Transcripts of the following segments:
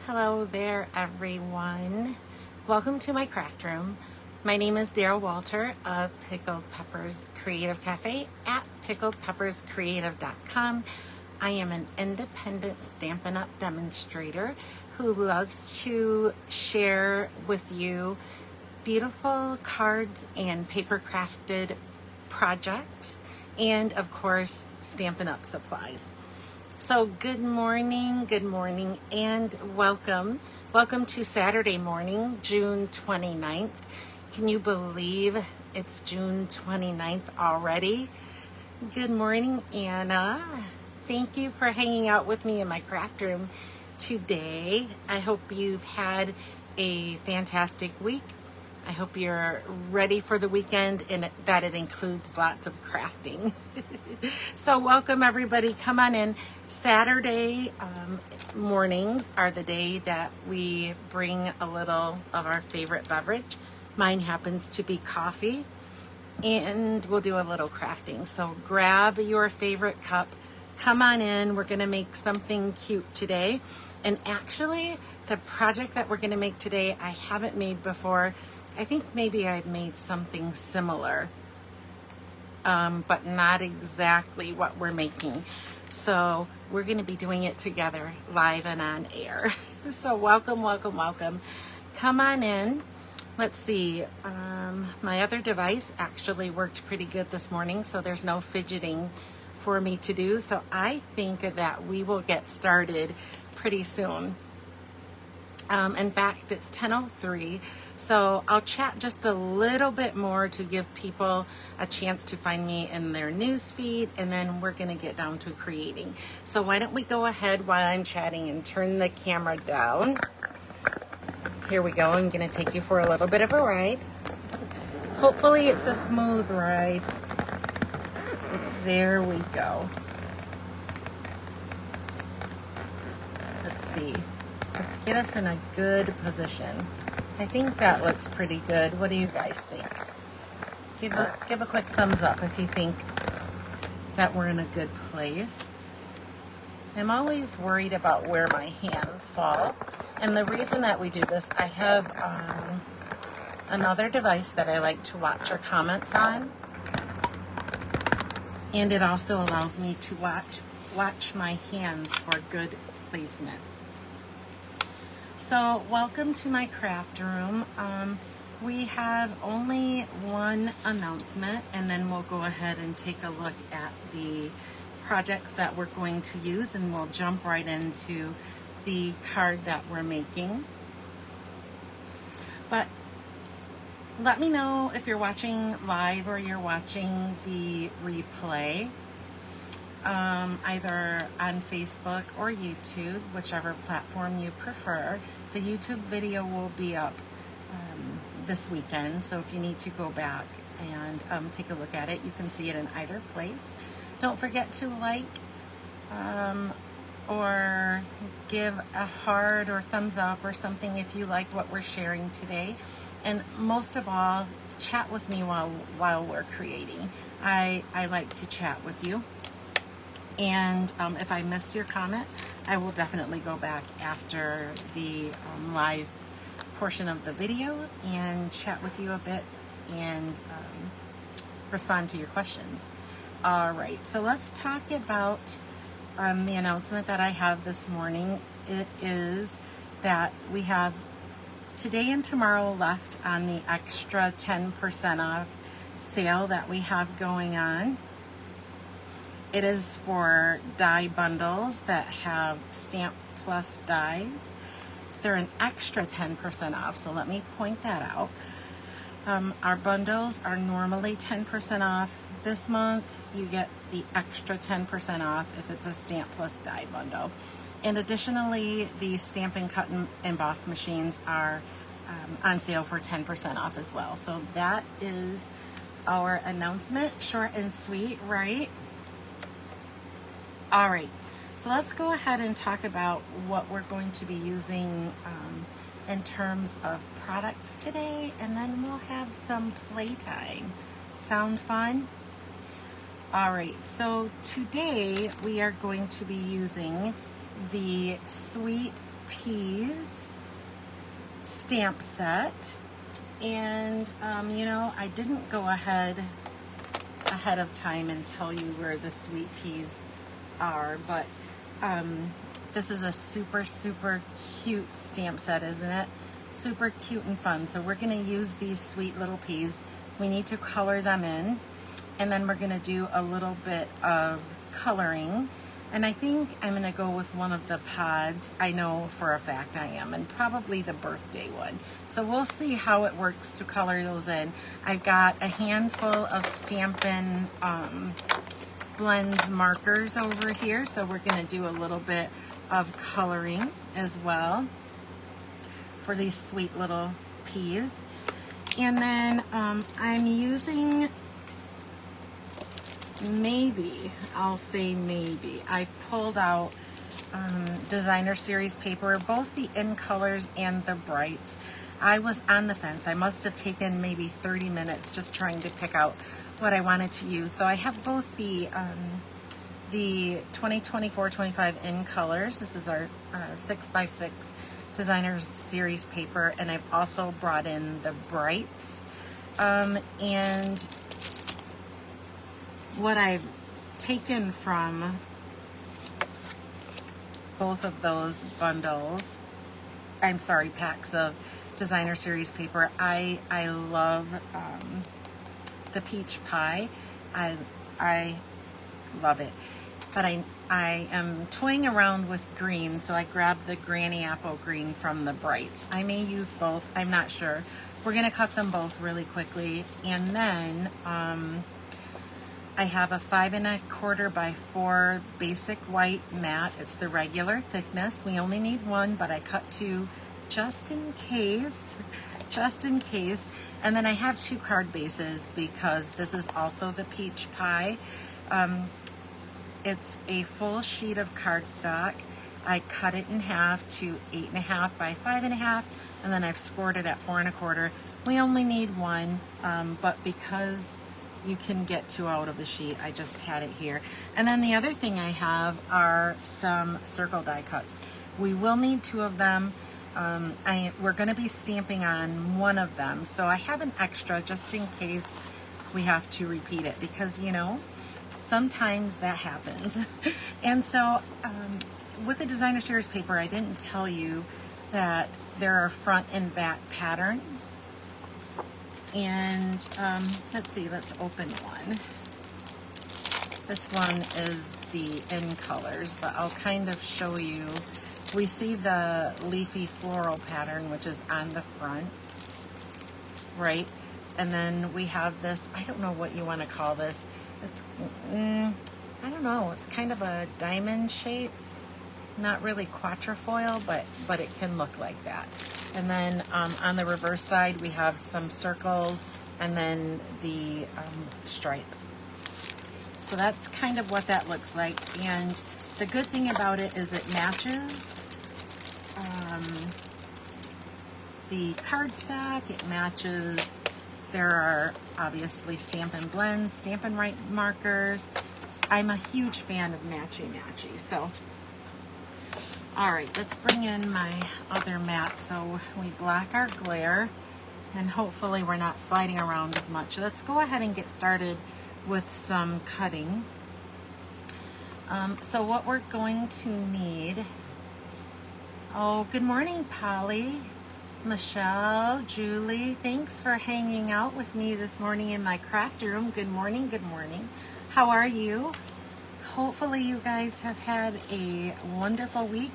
Hello there, everyone. Welcome to my craft room. My name is Daryl Walter of Pickled Peppers Creative Cafe at pickledpepperscreative.com. I am an independent Stampin' Up demonstrator who loves to share with you beautiful cards and paper crafted projects, and of course, Stampin' Up supplies. So good morning, and welcome. Welcome to Saturday morning, June 29th. Can you believe it's June 29th already? Good morning, Anna. Thank you for hanging out with me in my craft room today. I hope you've had a fantastic week. I hope you're ready for the weekend and that it includes lots of crafting. So welcome everybody, come on in. Saturday mornings are the day that we bring a little of our favorite beverage. Mine happens to be coffee, and we'll do a little crafting. So grab your favorite cup, come on in. We're gonna make something cute today. And actually, the project that we're gonna make today, I haven't made before. I think maybe I've made something similar, but not exactly what we're making. So we're going to be doing it together, live and on air. So welcome. Come on in. Let's see. My other device actually worked pretty good this morning, so there's no fidgeting for me to do. So I think that we will get started pretty soon. In fact, it's 10:03, so I'll chat just a little bit more to give people a chance to find me in their news feed, and then we're going to get down to creating. So why don't we go ahead while I'm chatting and turn the camera down. Here we go. I'm going to take you for a little bit of a ride. Hopefully it's a smooth ride. There we go. Let's see. Let's get us in a good position. I think that looks pretty good. What do you guys think? Give a quick thumbs up if you think that we're in a good place. I'm always worried about where my hands fall. And the reason that we do this, I have another device that I like to watch your comments on. And it also allows me to watch my hands for good placement. So welcome to my craft room. We have only one announcement, and then we'll go ahead and take a look at the projects that we're going to use, and we'll jump right into the card that we're making. But let me know if you're watching live or you're watching the replay. Either on Facebook or YouTube, whichever platform you prefer. The YouTube video will be up this weekend, so if you need to go back and take a look at it, you can see it in either place. Don't forget to like or give a heart or thumbs up or something if you like what we're sharing today. And most of all, chat with me while we're creating. I like to chat with you. And if I missed your comment, I will definitely go back after the live portion of the video and chat with you a bit and respond to your questions. All right, so let's talk about the announcement that I have this morning. It is that we have today and tomorrow left on the extra 10% off sale that we have going on. It is for die bundles that have Stamp Plus dies. They're an extra 10% off, so let me point that out. Our bundles are normally 10% off. This month, you get the extra 10% off if it's a Stamp Plus die bundle. And additionally, the Stamp and Cut and Emboss machines are on sale for 10% off as well. So that is our announcement, short and sweet, right? All right, so let's go ahead and talk about what we're going to be using in terms of products today, and then we'll have some playtime. Sound fun? All right, so today we are going to be using the Sweet Peas stamp set. And, you know, I didn't go ahead of time and tell you where the sweet peas are, but this is a super, super cute stamp set, isn't it? Super cute and fun. So we're going to use these sweet little peas. We need to color them in, and then we're going to do a little bit of coloring. And I think I'm going to go with one of the pods. I know for a fact I am, and probably the birthday one. So we'll see how it works to color those in. I've got a handful of Stampin' Blends markers over here, so we're going to do a little bit of coloring as well for these sweet little peas. And then I'm using, maybe, I'll say maybe, I pulled out designer series paper, both the in colors and the brights. I was on the fence. I must have taken maybe 30 minutes just trying to pick out what I wanted to use. So I have both the 2024-25 in colors. This is our 6x6 designer series paper, and I've also brought in the brights. And what I've taken from both of those bundles, I'm sorry, packs of designer series paper, I love the peach pie. I love it, but I am toying around with green, so I grabbed the Granny Apple green from the brights. I may use both, I'm not sure. We're gonna cut them both really quickly, and then I have a 5 1/4 by 4 basic white matte. It's the regular thickness. We only need one, but I cut two just in case. And then I have 2 card bases because this is also the peach pie. It's a full sheet of cardstock. I cut it in half to 8 1/2 by 5 1/2, and then I've scored it at 4 1/4. We only need one, but because you can get 2 out of a sheet, I just had it here. And then the other thing I have are some circle die cuts. We will need 2 of them. We're going to be stamping on one of them, so I have an extra just in case we have to repeat it, because you know, sometimes that happens. And so with the designer series paper, I didn't tell you that there are front and back patterns. And let's see, let's open one. This one is the in colors, but I'll kind of show you. We see the leafy floral pattern, which is on the front, right? And then we have this, I don't know what you want to call this. It's, I don't know, it's kind of a diamond shape. Not really quatrefoil, but it can look like that. And then on the reverse side, we have some circles and then the stripes. So that's kind of what that looks like. And the good thing about it is it matches the cardstock. It matches, there are obviously Stampin' Blends, Stampin' Right markers. I'm a huge fan of matchy-matchy. So, all right, let's bring in my other mat so we block our glare and hopefully we're not sliding around as much. Let's go ahead and get started with some cutting. So what we're going to need, oh, good morning, Polly, Michelle, Julie, thanks for hanging out with me this morning in my craft room. Good morning, good morning. How are you? Hopefully you guys have had a wonderful week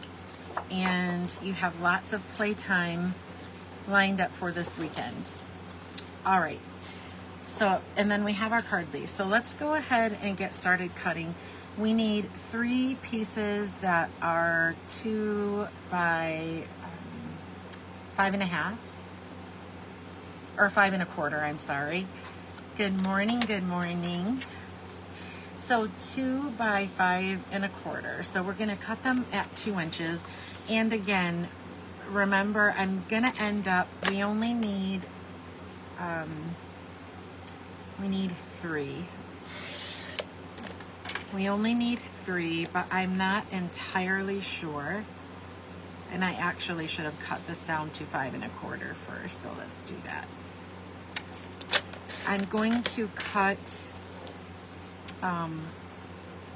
and you have lots of playtime lined up for this weekend. All right, so, and then we have our card base. So let's go ahead and get started cutting. We need 3 pieces that are 2 by 5 1/2, or 5 1/4, I'm sorry. Good morning, good morning. So 2 by 5 1/4. So we're gonna cut them at 2 inches. And again, remember, I'm gonna end up, we only need, we need 3. We only need 3, but I'm not entirely sure. And I actually should have cut this down to 5 1/4 first, so let's do that. I'm going to cut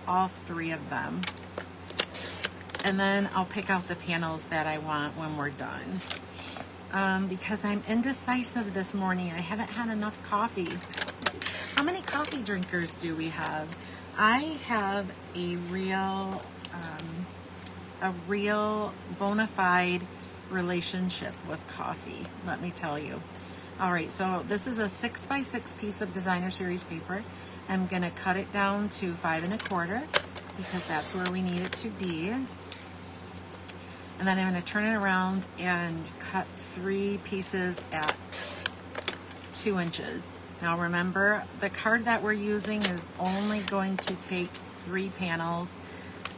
all 3 of them, and then I'll pick out the panels that I want when we're done. Because I'm indecisive this morning. I haven't had enough coffee. How many coffee drinkers do we have? I have a real bona fide relationship with coffee, let me tell you. All right, so this is a 6x6 piece of designer series paper. I'm gonna cut it down to 5 1/4 because that's where we need it to be. And then I'm gonna turn it around and cut 3 pieces at 2 inches. Now remember, the card that we're using is only going to take 3 panels,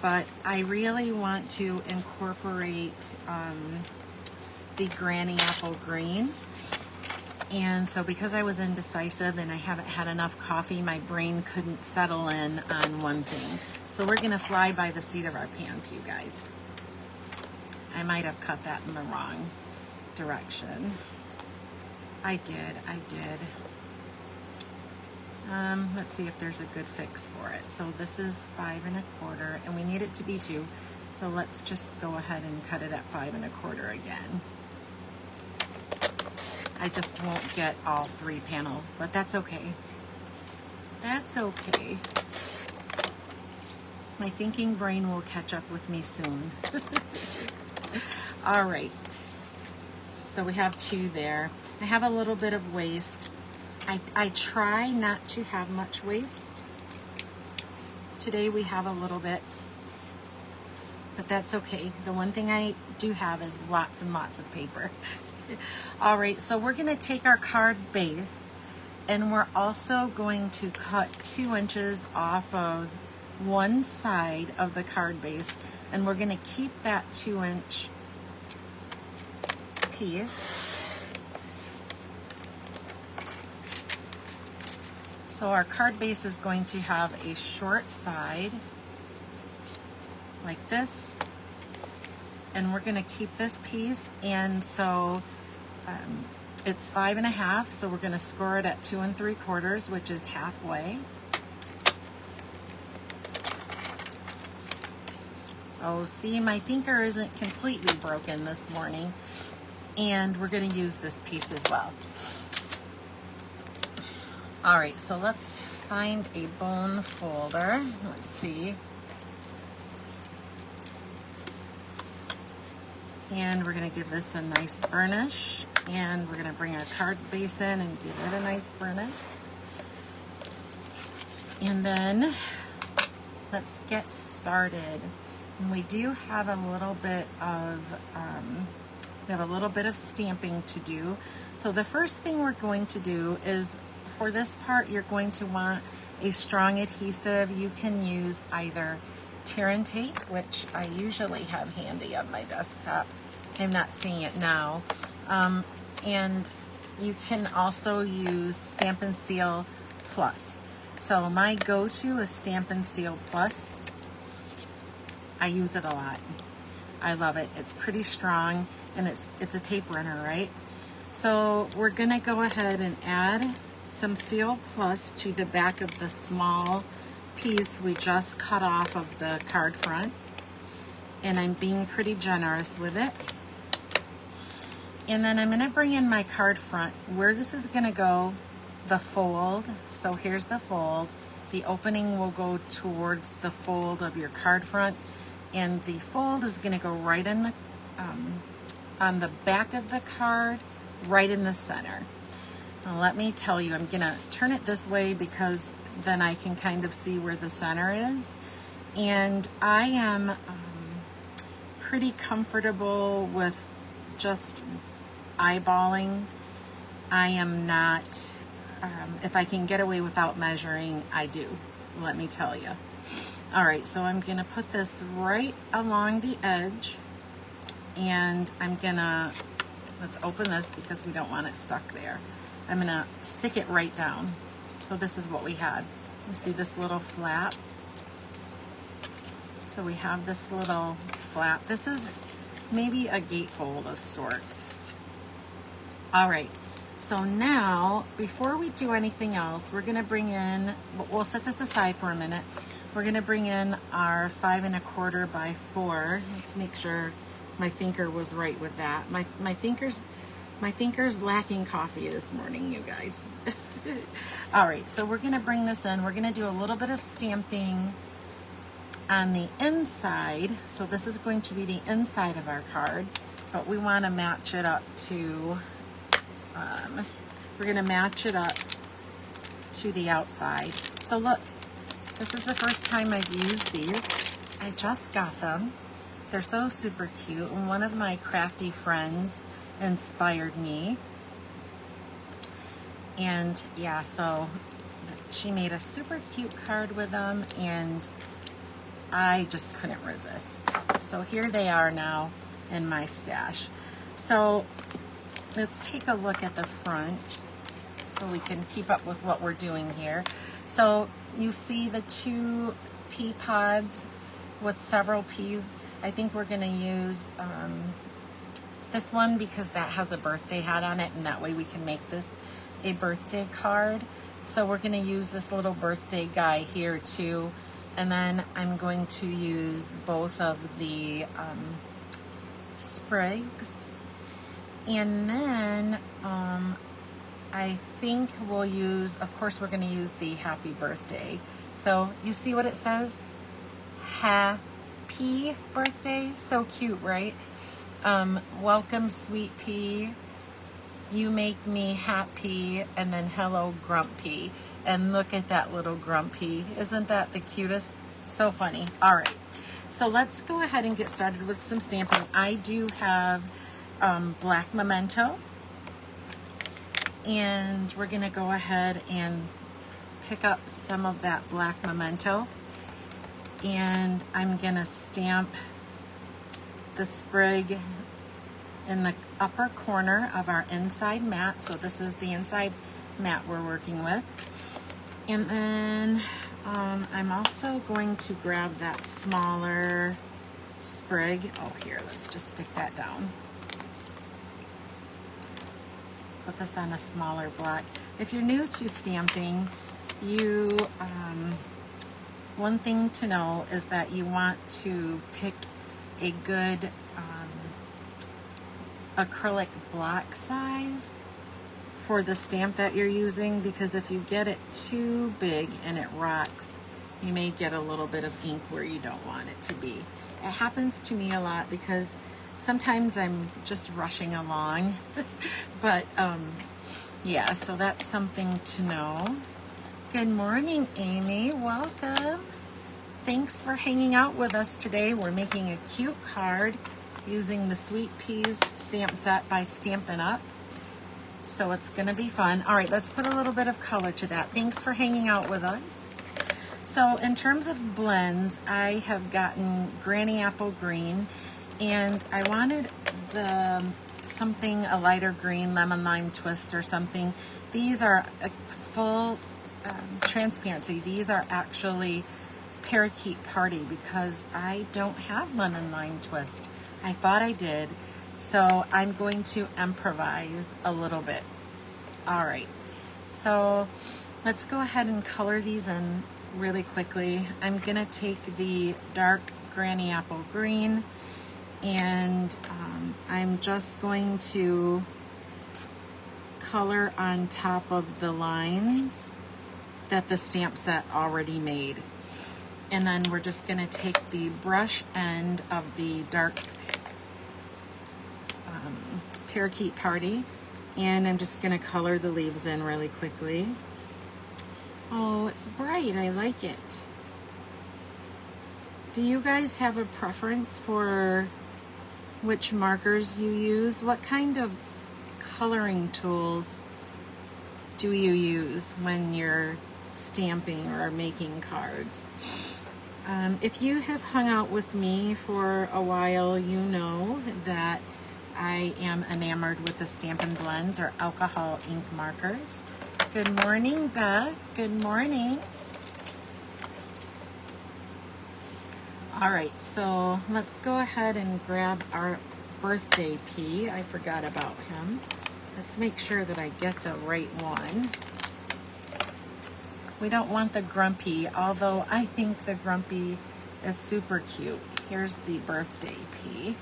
but I really want to incorporate the Granny Apple Green. And so because I was indecisive and I haven't had enough coffee, my brain couldn't settle in on one thing. So we're gonna fly by the seat of our pants, you guys. I might have cut that in the wrong direction. I did. Let's see if there's a good fix for it. So this is 5 1/4, and we need it to be 2. So let's just go ahead and cut it at 5 1/4 again. I just won't get all 3 panels, but that's okay. That's okay. My thinking brain will catch up with me soon. All right. So we have 2 there. I have a little bit of waste. I try not to have much waste. Today we have a little bit, but that's okay. The one thing I do have is lots and lots of paper. All right, so we're gonna take our card base, and we're also going to cut 2 inches off of one side of the card base, and we're gonna keep that 2-inch piece. So our card base is going to have a short side like this, and we're gonna keep this piece, and so it's 5 1/2, so we're gonna score it at 2 3/4, which is halfway. Oh, see, my thinker isn't completely broken this morning, and we're gonna use this piece as well. All right, so let's find a bone folder. Let's see. And we're gonna give this a nice burnish, and we're gonna bring our card base in and give it a nice burnish. And then let's get started. And we do have a little bit of stamping to do. So the first thing we're going to do is, for this part, you're going to want a strong adhesive. You can use either tear and tape, which I usually have handy on my desktop. I'm not seeing it now. And you can also use Stampin' Seal Plus. So my go-to is Stampin' Seal Plus. I use it a lot. I love it. It's pretty strong, and it's a tape runner, right? So we're gonna go ahead and add some Seal Plus to the back of the small piece we just cut off of the card front. And I'm being pretty generous with it. And then I'm gonna bring in my card front. Where this is gonna go, the fold. So here's the fold. The opening will go towards the fold of your card front, and the fold is gonna go right in the, on the back of the card, right in the center. Now let me tell you, I'm gonna turn it this way because then I can kind of see where the center is. And I am pretty comfortable with just eyeballing. I am not, if I can get away without measuring, I do, let me tell you. All right, so I'm gonna put this right along the edge, and I'm gonna, let's open this because we don't want it stuck there. I'm gonna stick it right down. So this is what we had. You see this little flap? So we have this little flap. This is maybe a gatefold of sorts. All right, so now before we do anything else, we're gonna bring in, we'll set this aside for a minute. We're gonna bring in our 5 1/4 by 4. Let's make sure my thinker was right with that. My thinker's lacking coffee this morning, you guys. All right, so we're gonna bring this in. We're gonna do a little bit of stamping on the inside. So this is going to be the inside of our card, but we wanna match it up to, we're gonna match it up to the outside. So look, this is the first time I've used these. I just got them. They're so super cute, and one of my crafty friends inspired me. And yeah, so she made a super cute card with them, and I just couldn't resist. So here they are now in my stash. So let's take a look at the front so we can keep up with what we're doing here. So you see the 2 pea pods with several peas. I think we're gonna use this one because that has a birthday hat on it, and that way we can make this a birthday card. So we're gonna use this little birthday guy here too. And then I'm going to use both of the sprigs. And then I think we'll use, of course, we're gonna use the happy birthday. So you see what it says? Happy birthday, so cute, right? Welcome, sweet pea. You make me happy, and then hello, grumpy. And look at that little grumpy. Isn't that the cutest? So funny. All right, so let's go ahead and get started with some stamping. I do have black memento, and we're gonna go ahead and pick up some of that black memento, and I'm gonna stamp the sprig in the upper corner of our inside mat. So this is the inside mat we're working with. And then I'm also going to grab that smaller sprig. Oh, here, let's just stick that down. Put this on a smaller block. If you're new to stamping, you one thing to know is that you want to pick a good acrylic block size for the stamp that you're using, because if you get it too big and it rocks, you may get a little bit of ink where you don't want it to be. It happens to me a lot because sometimes I'm just rushing along. But yeah, so that's something to know. Good morning, Amy. Welcome. Thanks for hanging out with us today. We're making a cute card using the Sweet Peas stamp set by Stampin' Up. So it's gonna be fun. All right, let's put a little bit of color to that. Thanks for hanging out with us. So in terms of blends, I have gotten Granny Apple Green, and I wanted something, a lighter green, lemon lime twist or something. These are a full transparency. These are actually Parakeet Party because I don't have lemon lime twist. I thought I did, so I'm going to improvise a little bit. All right, so let's go ahead and color these in really quickly. I'm gonna take the dark Granny Apple Green, and I'm just going to color on top of the lines that the stamp set already made. And then we're just gonna take the brush end of the dark Parakeet Party, and I'm just gonna color the leaves in really quickly. Oh, it's bright, I like it. Do you guys have a preference for which markers you use? What kind of coloring tools do you use when you're stamping or making cards? If you have hung out with me for a while, you know that I am enamored with the Stampin' Blends or alcohol ink markers. Good morning, Beth. Good morning. All right, so let's go ahead and grab our birthday pea. I forgot about him. Let's make sure that I get the right one. We don't want the grumpy, although I think the grumpy is super cute. Here's the birthday pea.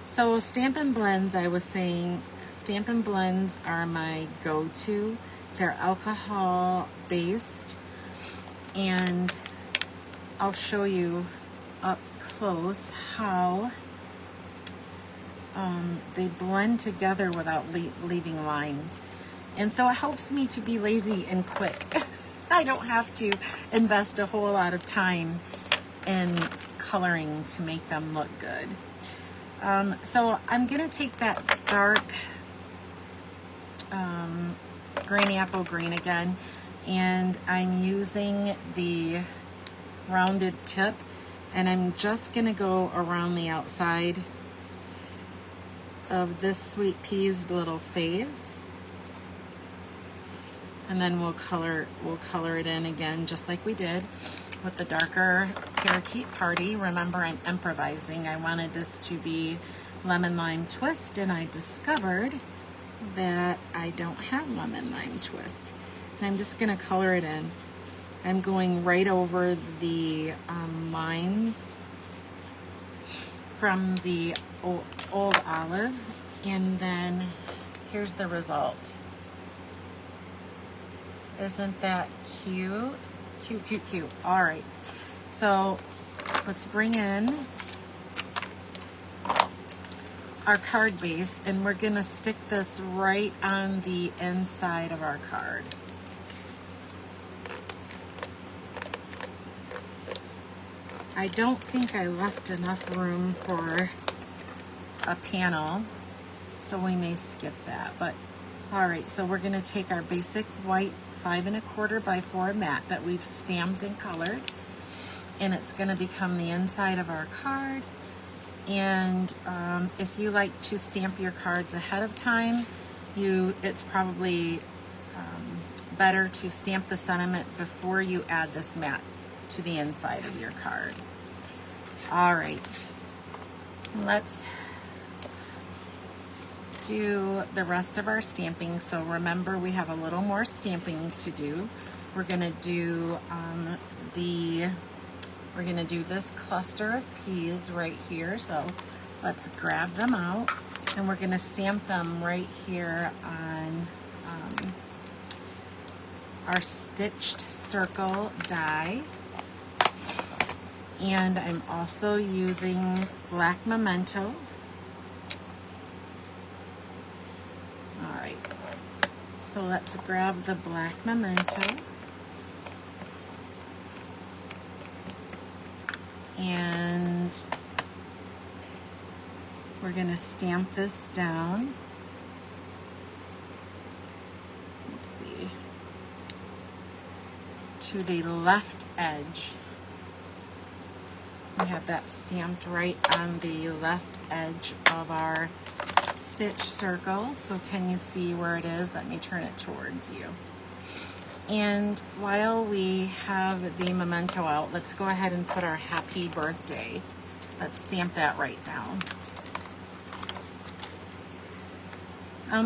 So Stampin' Blends, I was saying, Stampin' Blends are my go-to. They're alcohol based, and I'll show you up close how they blend together without leaving lines. And so it helps me to be lazy and quick. I don't have to invest a whole lot of time in coloring to make them look good. So I'm gonna take that dark granny apple green again, and I'm using the rounded tip, and I'm just gonna go around the outside of this sweet pea's little face. And then we'll color it in again, just like we did with the darker Parakeet Party. Remember, I'm improvising. I wanted this to be lemon lime twist, and I discovered that I don't have lemon lime twist. And I'm just gonna color it in. I'm going right over the lines from the old olive, and then here's the result. Isn't that cute? Cute, cute, cute. All right, so let's bring in our card base, and we're gonna stick this right on the inside of our card. I don't think I left enough room for a panel, so we may skip that, but all right, so we're gonna take our basic white 5 1/4 by 4 mat that we've stamped and colored, and it's going to become the inside of our card. And if you like to stamp your cards ahead of time, it's probably better to stamp the sentiment before you add this mat to the inside of your card. All right, let's do the rest of our stamping. So remember, we have a little more stamping to do. We're gonna do we're gonna do this cluster of peas right here. So let's grab them out, and we're gonna stamp them right here on our stitched circle die. And I'm also using black memento. All right, so let's grab the black memento, and we're gonna stamp this down. Let's see, to the left edge. We have that stamped right on the left edge of our stitch circle. So can you see where it is? Let me turn it towards you. And while we have the memento out, let's go ahead and put our happy birthday. Let's stamp that right down.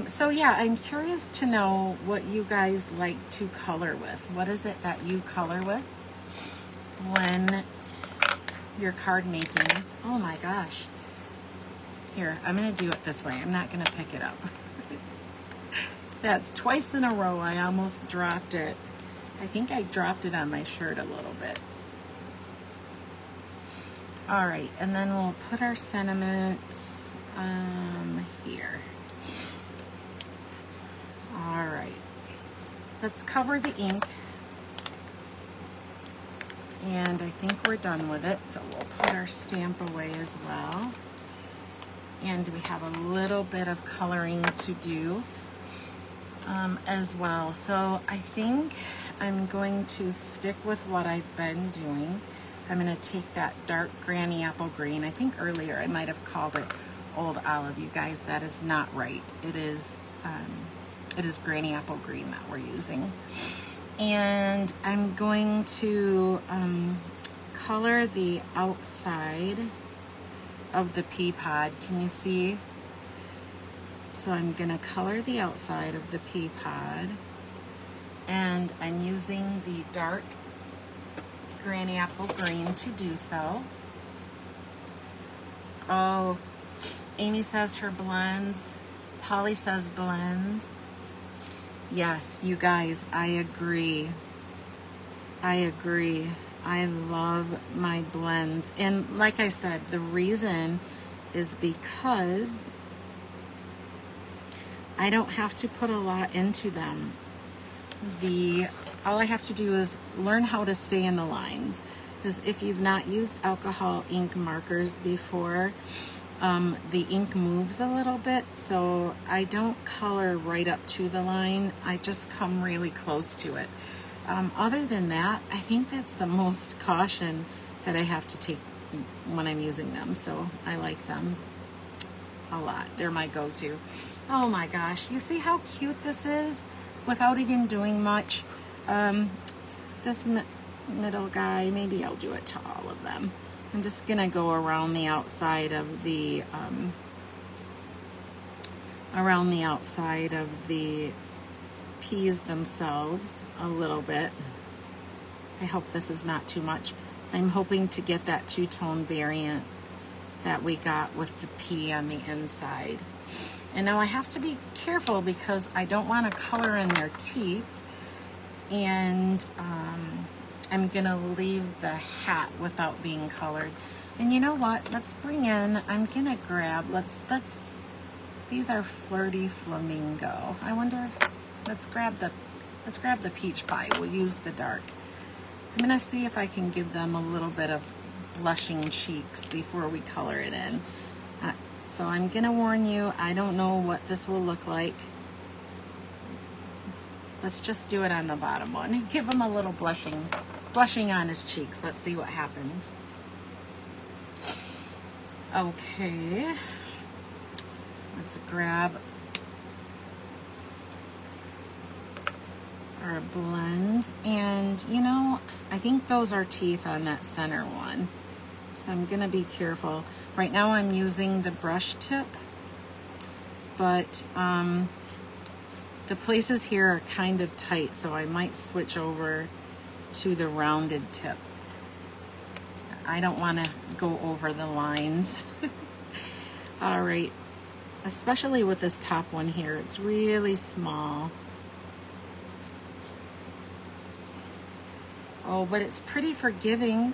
So yeah, I'm curious to know what you guys like to color with. What is it that you color with when you're card making? Oh my gosh. Here, I'm gonna do it this way. I'm not gonna pick it up. That's twice in a row I almost dropped it. I think I dropped it on my shirt a little bit. All right, and then we'll put our sentiment here. All right, let's cover the ink. And I think we're done with it, so we'll put our stamp away as well. And we have a little bit of coloring to do as well. So I think I'm going to stick with what I've been doing. I'm going to take that dark granny apple green. I think earlier I might have called it old olive. You guys, that is not right. It is granny apple green that we're using. And I'm going to color the outside of the pea pod. Can you see? So I'm gonna color the outside of the pea pod, and I'm using the dark granny apple green to do so. Oh, Amy says her blends. Polly says blends. Yes, you guys, I agree. I agree. I love my blends. And like I said, the reason is because I don't have to put a lot into them. All I have to do is learn how to stay in the lines. Because if you've not used alcohol ink markers before, the ink moves a little bit, so I don't color right up to the line. I just come really close to it. Other than that, I think that's the most caution that I have to take when I'm using them, so I like them a lot. They're my go-to. Oh my gosh, you see how cute this is without even doing much? This middle guy, maybe I'll do it to all of them. I'm just gonna go around the outside of the peas themselves a little bit. I hope this is not too much. I'm hoping to get that two-tone variant that we got with the pea on the inside. And now I have to be careful because I don't want to color in their teeth, and I'm gonna leave the hat without being colored. And you know what? Let's bring in, I'm gonna grab, these are Flirty Flamingo. I wonder if, let's grab the peach pie. We'll use the dark. I'm gonna see if I can give them a little bit of blushing cheeks before we color it in. So I'm gonna warn you, I don't know what this will look like. Let's just do it on the bottom one. Give him a little blushing on his cheeks. Let's see what happens. Okay. Let's grab our blends. And you know, I think those are teeth on that center one. So I'm gonna be careful. Right now I'm using the brush tip, but the places here are kind of tight, so I might switch over to the rounded tip. I don't want to go over the lines. All right, especially with this top one here, it's really small. Oh, but it's pretty forgiving.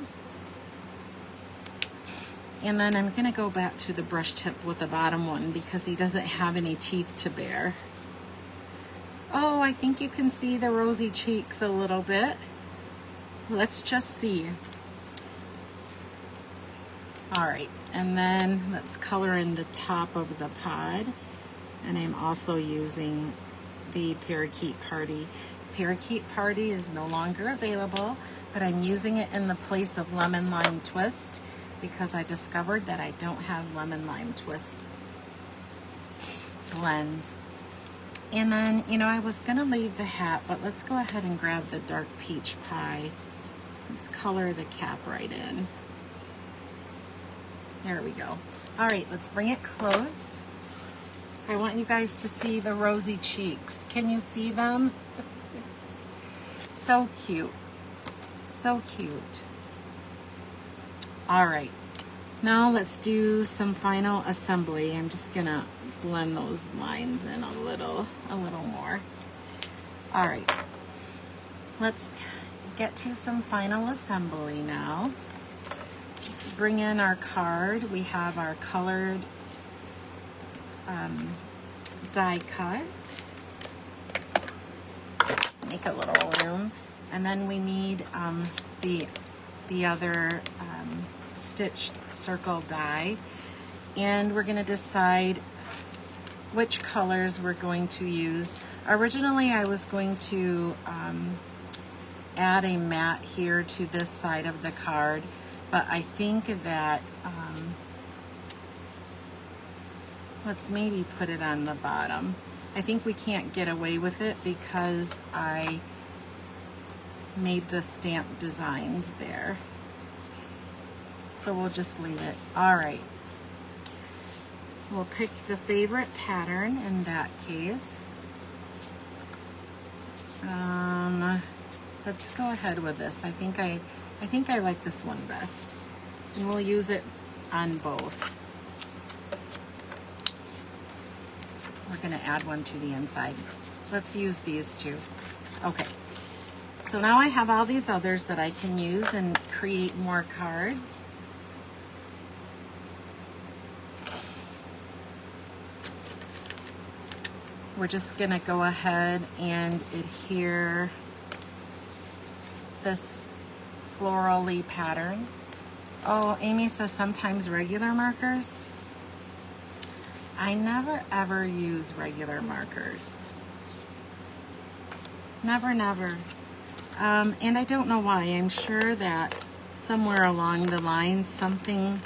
And then I'm gonna go back to the brush tip with the bottom one because he doesn't have any teeth to bear. Oh, I think you can see the rosy cheeks a little bit. Let's just see. All right, and then let's color in the top of the pod. And I'm also using the Parakeet Party. Parakeet Party is no longer available, but I'm using it in the place of Lemon Lime Twist because I discovered that I don't have Lemon Lime Twist blends. And then, you know, I was gonna leave the hat, but let's go ahead and grab the dark peach pie. Let's color the cap right in. There we go. All right, let's bring it close. I want you guys to see the rosy cheeks. Can you see them? So cute. So cute. All right, now let's do some final assembly. I'm just gonna blend those lines in a little more. All right, let's get to some final assembly now. Let's bring in our card. We have our colored die cut. Let's make a little room. And then we need the other stitched circle die. And we're gonna decide which colors we're going to use. Originally, I was going to add a matte here to this side of the card, but I think that let's maybe put it on the bottom. I think we can't get away with it because I made the stamp designs there. So we'll just leave it. All right. We'll pick the favorite pattern in that case. Let's go ahead with this. I think I like this one best, and we'll use it on both. We're going to add one to the inside. Let's use these two. Okay. So now I have all these others that I can use and create more cards. We're just gonna go ahead and adhere this florally pattern. Oh, Amy says sometimes regular markers. I never ever use regular markers. Never, never. And I don't know why. I'm sure that somewhere along the line something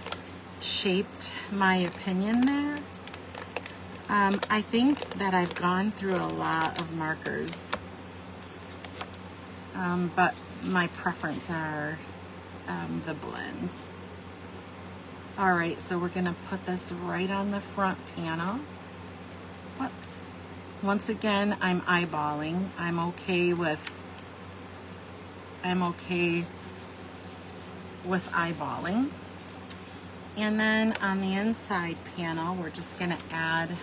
shaped my opinion there. I think that I've gone through a lot of markers, but my preference are the blends. All right, so we're gonna put this right on the front panel. Whoops. Once again, I'm eyeballing. I'm okay with eyeballing. And then on the inside panel, we're just gonna add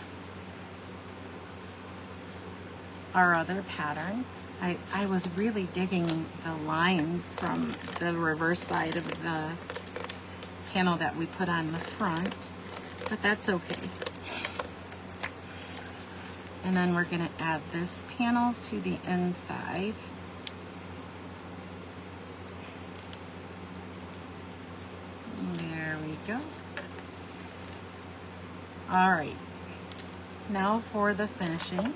our other pattern. I was really digging the lines from the reverse side of the panel that we put on the front, but that's okay. And then we're gonna add this panel to the inside. There we go. All right, now for the finishing.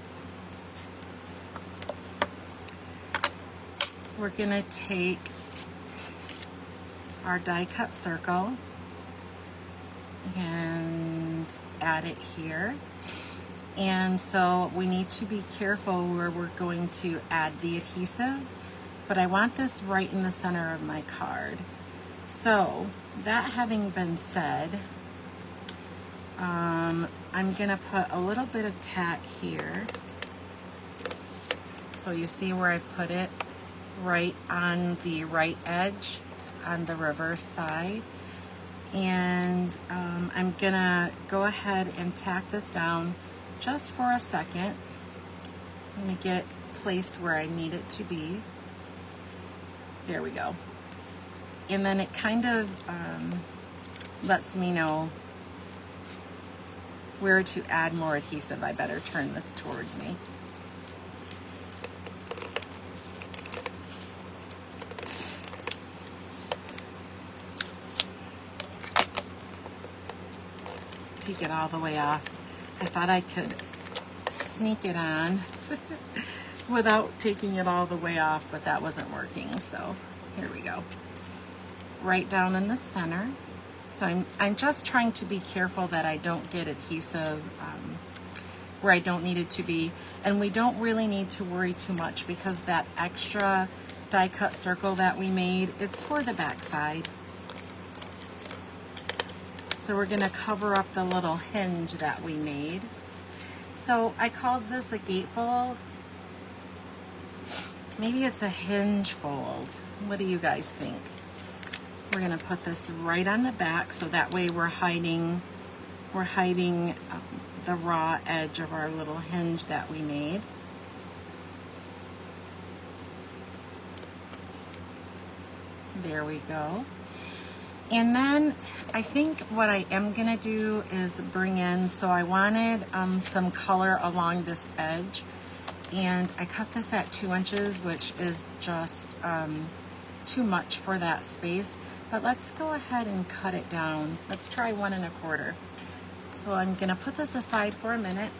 We're gonna take our die cut circle and add it here. And so we need to be careful where we're going to add the adhesive, but I want this right in the center of my card. So that having been said, I'm gonna put a little bit of tack here. So you see where I put it? Right on the right edge on the reverse side. And I'm gonna go ahead and tack this down just for a second. I'm gonna get it placed where I need it to be. There we go. And then it kind of lets me know where to add more adhesive. I better turn this towards me. Take it all the way off. I thought I could sneak it on without taking it all the way off, but that wasn't working. So here we go. Right down in the center. So I'm just trying to be careful that I don't get adhesive where I don't need it to be. And we don't really need to worry too much because that extra die cut circle that we made, it's for the back side. So we're gonna cover up the little hinge that we made. So I called this a gatefold. Maybe it's a hinge fold. What do you guys think? We're gonna put this right on the back so that way we're hiding the raw edge of our little hinge that we made. There we go. And then I think what I am gonna do is bring in, so I wanted some color along this edge, and I cut this at 2 inches, which is just too much for that space. But let's go ahead and cut it down. Let's try 1 1/4. So I'm gonna put this aside for a minute,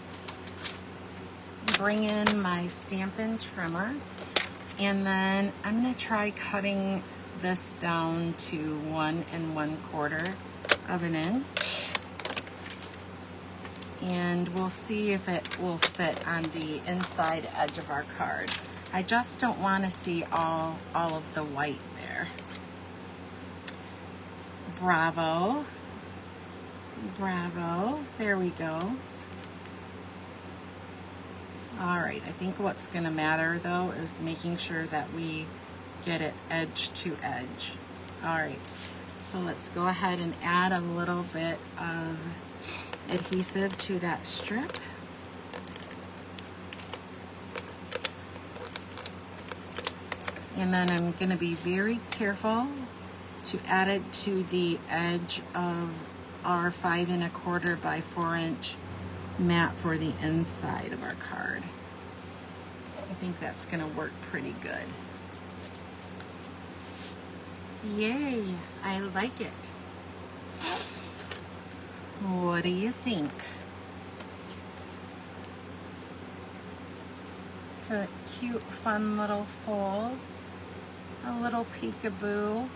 bring in my Stampin' trimmer, and then I'm gonna try cutting this down to 1 1/4 of an inch, and we'll see if it will fit on the inside edge of our card. I just don't want to see all of the white there. Bravo. Bravo. There we go. All right, I think what's going to matter though is making sure that we get it edge to edge. All right, so let's go ahead and add a little bit of adhesive to that strip. And then I'm going to be very careful to add it to the edge of our 5 1/4 by 4 inch mat for the inside of our card. I think that's going to work pretty good. Yay, I like it. What do you think? It's a cute, fun little fold. A little peekaboo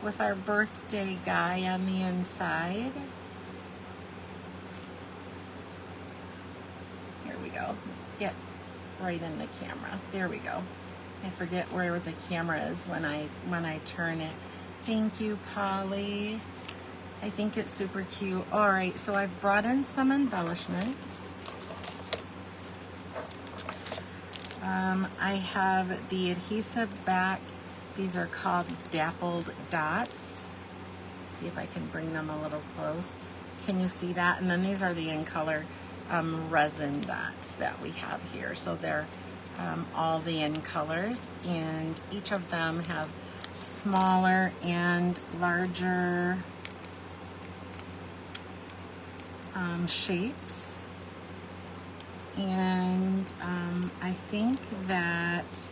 with our birthday guy on the inside. Here we go. Let's get right in the camera. There we go. I forget where the camera is when I turn it. Thank you, Polly. I think it's super cute. All right, so I've brought in some embellishments. I have the adhesive back. These are called dappled dots. See if I can bring them a little close. Can you see that? And then these are the in color resin dots that we have here. So they're all the in colors, and each of them have smaller and larger shapes. And I think that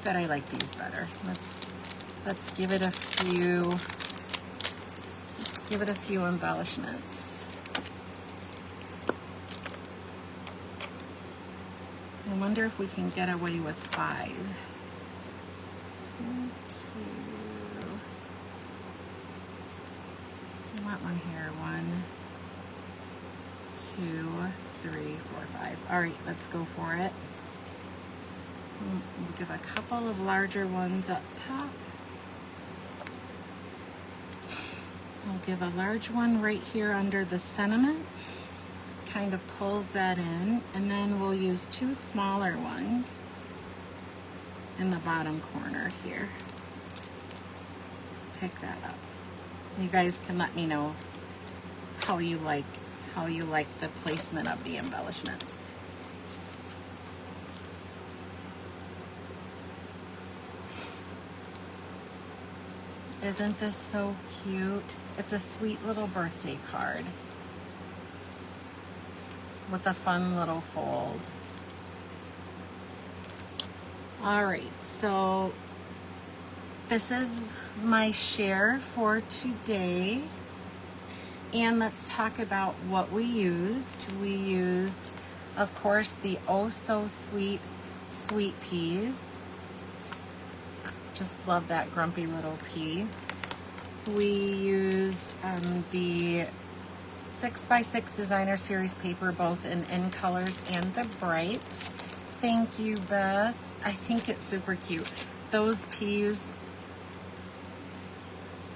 I like these better. Let's give it a few. Let's give it a few embellishments. I wonder if we can get away with 5. 1, 2. I want one here. 1, 2, 3, 4, 5. All right, let's go for it. We'll give a couple of larger ones up top. I'll give a large one right here under the sentiment. Kind of pulls that in, and then we'll use 2 smaller ones in the bottom corner here. Let's pick that up. You guys can let me know how you like the placement of the embellishments. Isn't this so cute? It's a sweet little birthday card with a fun little fold. All right, so this is my share for today. And let's talk about what we used. We used, of course, the oh so sweet sweet peas. Just love that grumpy little pea. We used the 6x6 Designer Series paper, both in colors and the brights. Thank you, Beth. I think it's super cute. Those peas,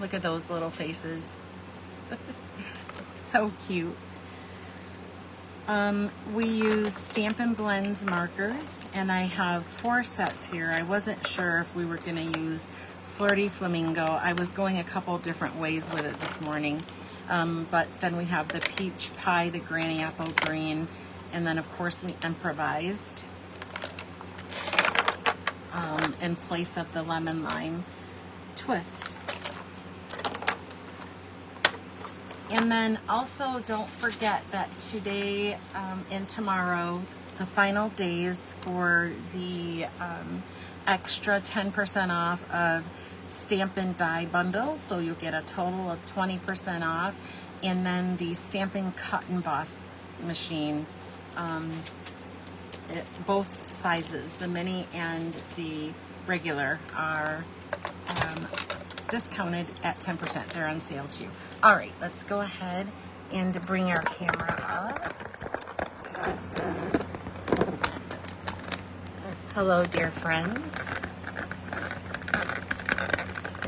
look at those little faces. So cute. We use Stampin' Blends markers, and I have 4 sets here. I wasn't sure if we were going to use Flirty Flamingo. I was going a couple different ways with it this morning. But then we have the Peach Pie, the Granny Apple Green, and then of course we improvised in place of the Lemon Lime Twist. And then also don't forget that today and tomorrow, the final days for the extra 10% off of Stampin' Die bundle. So you'll get a total of 20% off. And then the Stampin' Cut and Emboss machine, both sizes, the mini and the regular, are discounted at 10%. They're on sale too. All right, let's go ahead and bring our camera up. Hello, dear friends.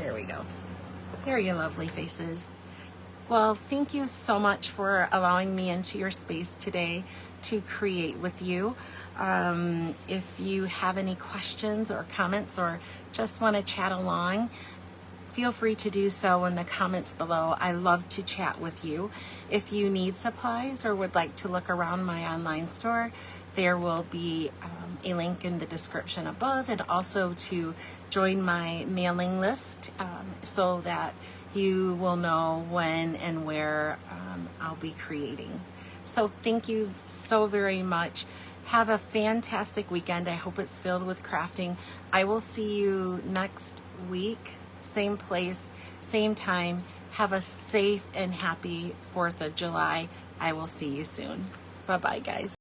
There we go. There are your lovely faces. Well, thank you so much for allowing me into your space today to create with you. If you have any questions or comments or just want to chat along, feel free to do so in the comments below. I love to chat with you. If you need supplies or would like to look around my online store, there will be a link in the description above, and also to join my mailing list so that you will know when and where I'll be creating. So thank you so very much. Have a fantastic weekend. I hope it's filled with crafting. I will see you next week, same place, same time. Have a safe and happy 4th of July. I will see you soon. Bye-bye, guys.